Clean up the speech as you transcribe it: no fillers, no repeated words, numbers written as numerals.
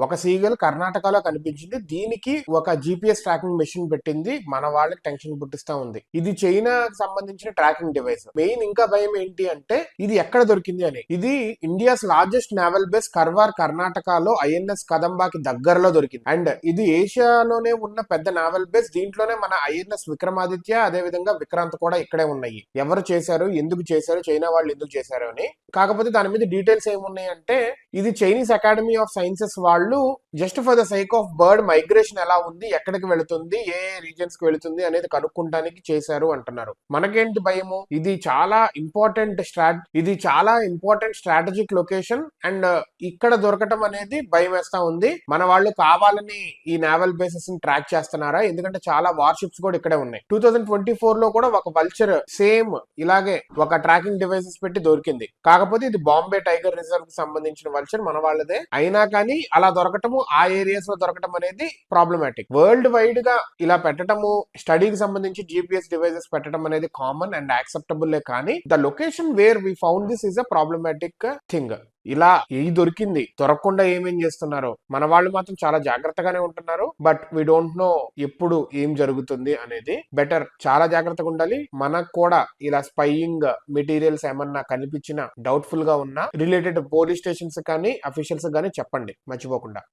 ఒక సీగల్ కర్ణాటకలో కనిపించింది. దీనికి ఒక GPS ట్రాకింగ్ మెషిన్ పెట్టింది. మన వాళ్ళకి టెన్షన్ పుట్టిస్తా ఉంది. ఇది చైనాకి సంబంధించిన ట్రాకింగ్ డివైస్. మెయిన్ ఇంకా భయం ఏంటి అంటే ఇది ఎక్కడ దొరికింది అని. ఇది ఇండియాస్ లార్జెస్ట్ నేవల్ బేస్ కర్వార్ కర్ణాటకలో INS కదంబాకి దగ్గరలో దొరికింది. అండ్ ఇది ఏషియాలోనే ఉన్న పెద్ద నేవల్ బేస్. దీంట్లోనే మన INS విక్రమాదిత్య, అదే విధంగా విక్రాంత్ కూడా ఇక్కడే ఉన్నాయి. ఎవరు చేశారు, ఎందుకు చేశారు, చైనా వాళ్ళు ఎందుకు చేశారు అని. కాకపోతే దాని మీద డీటెయిల్స్ ఏమున్నాయి అంటే ఇది చైనీస్ అకాడమీ ఆఫ్ సైన్సెస్ వాళ్ళు just for the psych of bird migration ఎలా ఉంది, ఎక్కడికి వెళుతుంది, ఏ రీజన్స్ కి వెళుతుంది అనేది కనుక్కుంటానికి చేశారు అంటున్నారు. మనకేంటి భయము, ఇది చాలా ఇంపార్టెంట్ స్ట్రాటజిక్ లొకేషన్ అండ్ ఇక్కడ దొరకటం అనేది భయం వేస్తా ఉంది. మన వాళ్ళు కావాలని ఈ నేవల్ బేసెస్ ని ట్రాక్ చేస్తున్నారా? ఎందుకంటే చాలా వార్షిప్స్ కూడా ఇక్కడే ఉన్నాయి. 2024 లో కూడా ఒక వల్చర్ సేమ్ ఇలాగే ఒక ట్రాకింగ్ డివైసెస్ పెట్టి దొరికింది. కాకపోతే ఇది బాంబే టైగర్ రిజర్వ్ కి సంబంధించిన వల్చర్, మన వాళ్ళదే. అయినా కానీ అలా దొరకటము, ఆ ఏరియాస్ లో దొరకటం అనేది ప్రాబ్లమాటిక్. వరల్డ్ వైడ్ గా ఇలా పెట్టడము, స్టడీకి సంబంధించి GPS డివైసెస్ పెట్టడం అనేది కామన్ అండ్ యాక్సెప్టబుల్. కానీ the location where we found this is a problematic thing. ఇలా ఏది దొరికింది, దొరకకుండా ఏమేం చేస్తున్నారో మన వాళ్ళు మాత్రం చాలా జాగ్రత్తగానే ఉంటున్నారు. బట్ వీ డోంట్ నో ఎప్పుడు ఏం జరుగుతుంది అనేది. బెటర్ చాలా జాగ్రత్తగా ఉండాలి. మనకు కూడా ఇలా స్పైయింగ్ మెటీరియల్స్ ఏమన్నా కనిపించినా, డౌట్ఫుల్ గా ఉన్నా రిలేటెడ్ పోలీస్ స్టేషన్స్ కానీ అఫీషియల్స్ కానీ చెప్పండి మర్చిపోకుండా.